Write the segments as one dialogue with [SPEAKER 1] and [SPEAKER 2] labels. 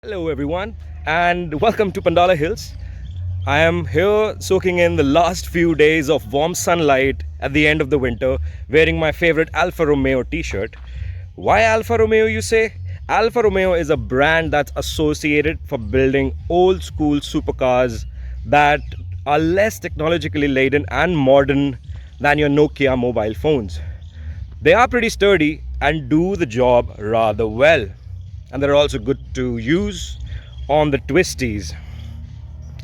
[SPEAKER 1] Hello everyone and welcome to Pandala Hills. I am here soaking in the last few days of warm sunlight at the end of the winter wearing my favorite Alfa Romeo t-shirt. Why Alfa Romeo you say? Alfa Romeo is a brand that's associated for building old school supercars that are less technologically laden and modern than your Nokia mobile phones. They are pretty sturdy and do the job rather well. And they're also good to use on the twisties.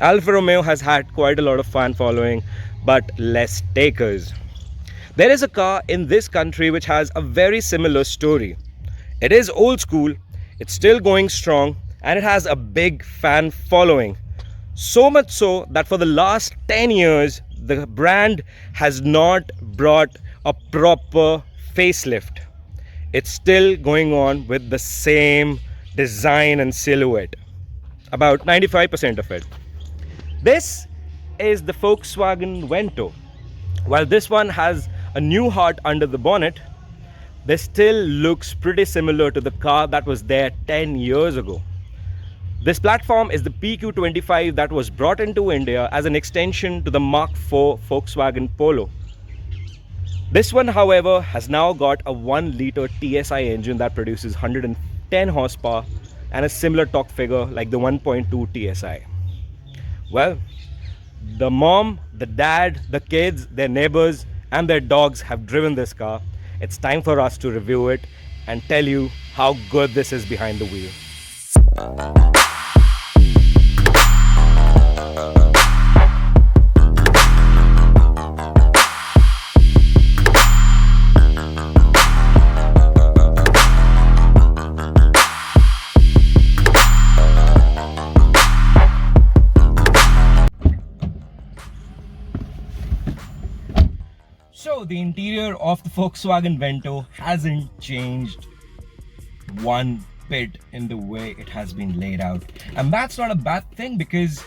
[SPEAKER 1] Alfa Romeo has had quite a lot of fan following, but less takers. There is a car in this country which has a very similar story. It is old school, it's still going strong, and it has a big fan following. So much so that for the last 10 years, the brand has not brought a proper facelift. It's still going on with the same design and silhouette, about 95% of it. This is the Volkswagen Vento. While this one has a new heart under the bonnet, this still looks pretty similar to the car that was there 10 years ago. This platform is the PQ25 that was brought into India as an extension to the Mark IV Volkswagen Polo. This one, however, has now got a 1-liter TSI engine that produces 110 horsepower and a similar torque figure like the 1.2 TSI. Well, the mom, the dad, the kids, their neighbors and their dogs have driven this car. It's time for us to review it and tell you how good this is behind the wheel. So the interior of the Volkswagen Vento hasn't changed one bit in the way it has been laid out. And that's not a bad thing because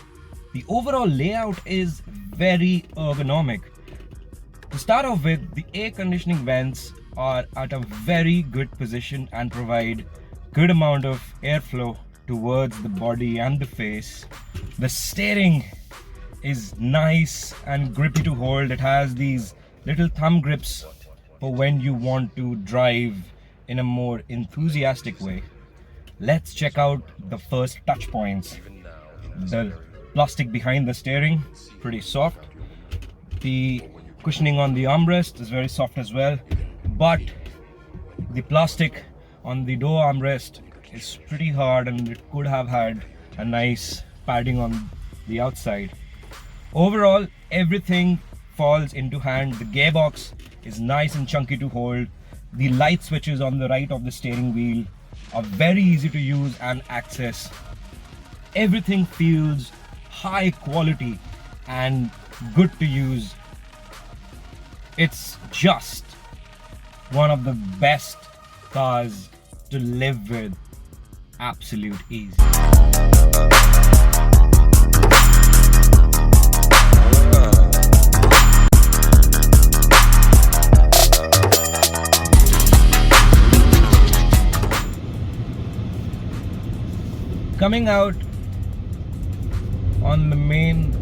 [SPEAKER 1] the overall layout is very ergonomic. To start off with, the air conditioning vents are at a very good position and provide good amount of airflow towards the body and the face. The steering is nice and grippy to hold. It has these little thumb grips for when you want to drive in a more enthusiastic way. Let's check out the first touch points. The plastic behind the steering, pretty soft. The cushioning on the armrest is very soft as well, but the plastic on the door armrest is pretty hard and it could have had a nice padding on the outside. Overall, everything falls into hand. The gearbox is nice and chunky to hold. The light switches on the right of the steering wheel are very easy to use and access. Everything feels high quality and good to use. It's just one of the best cars to live with. Absolute ease. Coming out on the main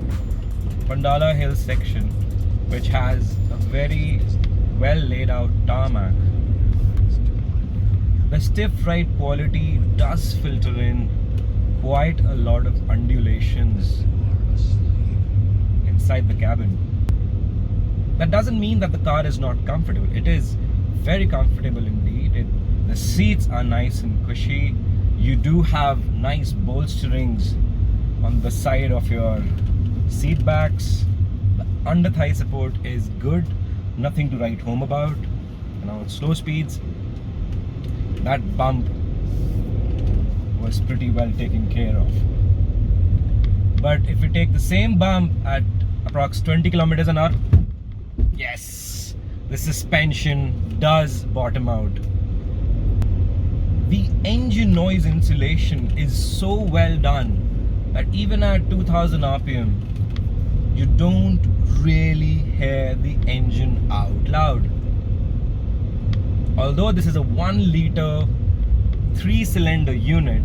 [SPEAKER 1] Pandala Hills section, which has a very well laid out tarmac, the stiff ride quality does filter in quite a lot of undulations inside the cabin. That doesn't mean that the car is not comfortable. It is very comfortable indeed. The seats are nice and cushy. You do have nice bolsterings on the side of your seat backs. The under thigh support is good, nothing to write home about. Now at slow speeds, that bump was pretty well taken care of. But if you take the same bump at approx 20 kilometers an hour, yes, the suspension does bottom out. The engine noise insulation is so well done that even at 2000 RPM, you don't really hear the engine out loud. Although this is a 1-liter 3-cylinder unit,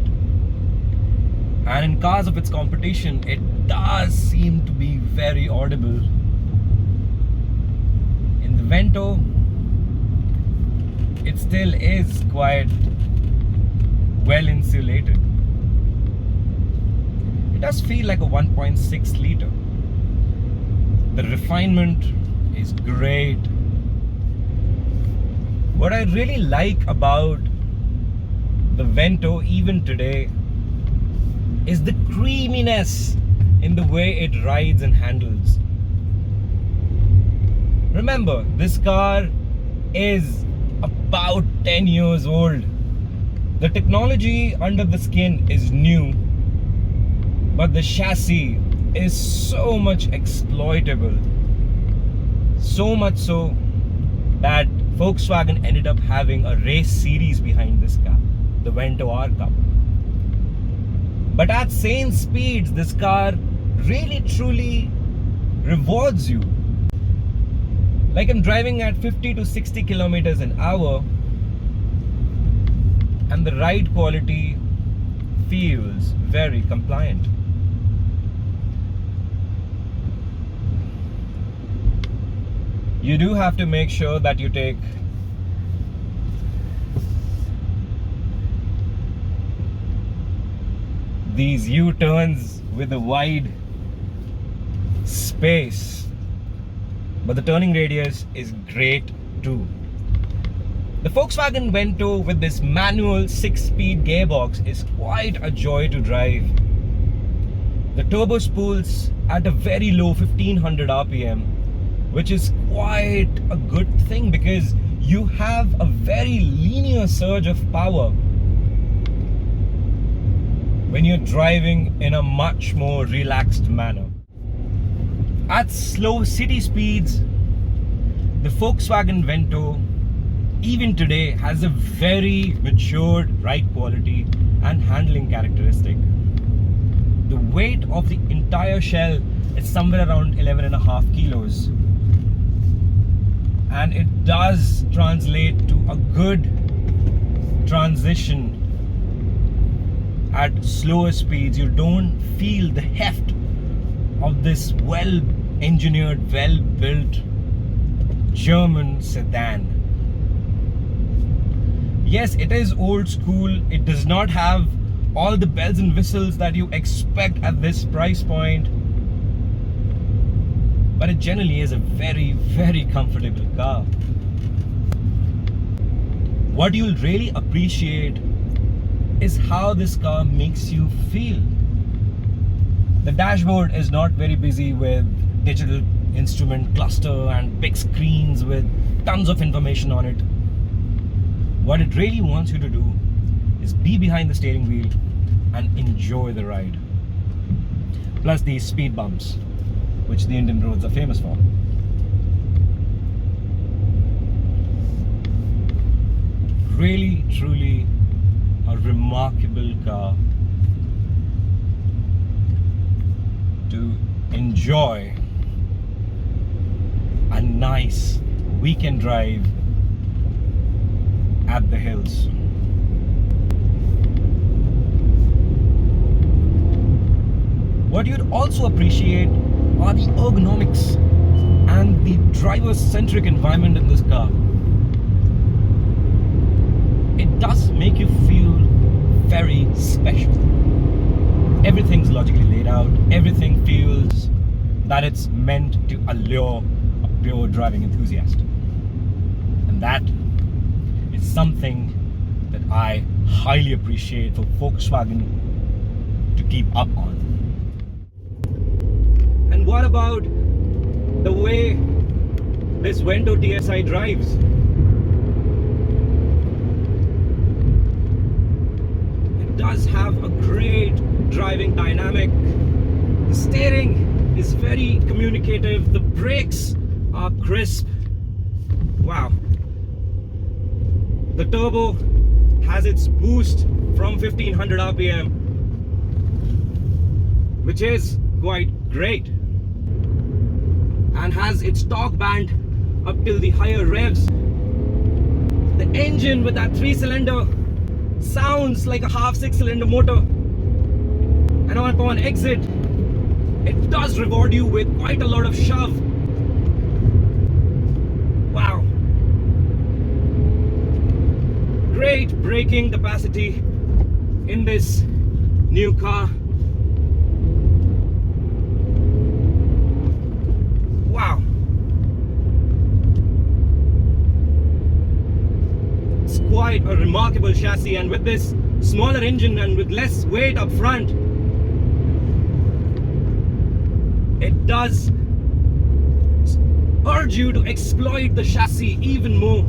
[SPEAKER 1] And in cars of its competition, it does seem to be very audible. In the Vento, it still is quite well insulated. It does feel like a 1.6 liter. The refinement is great. What I really like about the Vento even today is the creaminess in the way it rides and handles. Remember, this car is about 10 years old. The technology under the skin is new, but the chassis is so much exploitable. So much so that Volkswagen ended up having a race series behind this car, the Vento R Cup. But at sane speeds, this car really truly rewards you. Like I'm driving at 50 to 60 kilometers an hour, and the ride quality feels very compliant. You do have to make sure that you take these U-turns with a wide space, but the turning radius is great too. The Volkswagen Vento with this manual 6-speed gearbox is quite a joy to drive. The turbo spools at a very low 1500 RPM, which is quite a good thing because you have a very linear surge of power when you're driving in a much more relaxed manner. At slow city speeds, the Volkswagen Vento even today has a very matured ride quality and handling characteristic. The weight of the entire shell is somewhere around 11.5 kilos. And it does translate to a good transition at slower speeds. You don't feel the heft of this well-engineered, well-built German sedan. Yes, it is old school. It does not have all the bells and whistles that you expect at this price point, but it generally is a very, very comfortable car. What you'll really appreciate is how this car makes you feel. The dashboard is not very busy with digital instrument cluster and big screens with tons of information on it. What it really wants you to do is be behind the steering wheel and enjoy the ride. Plus these speed bumps, which the Indian roads are famous for. Really, truly a remarkable car to enjoy a nice weekend drive at the hills. What you'd also appreciate are the ergonomics and the driver-centric environment in this car. It does make you feel very special. Everything's logically laid out. Everything feels that it's meant to allure a pure driving enthusiast. And that is something that I highly appreciate for Volkswagen to keep up on. And what about the way this Vento TSI drives? It does have a great driving dynamic. The steering is very communicative. The brakes are crisp. Wow. The turbo has its boost from 1500 RPM, which is quite great, and has its torque band up till the higher revs. The engine with that 3-cylinder sounds like a half 6-cylinder motor. upon exit, it does reward you with quite a lot of shove. Wow. Great braking capacity in this new car. Wow. It's quite a remarkable chassis, and with this smaller engine and with less weight up front, it does urge you to exploit the chassis even more.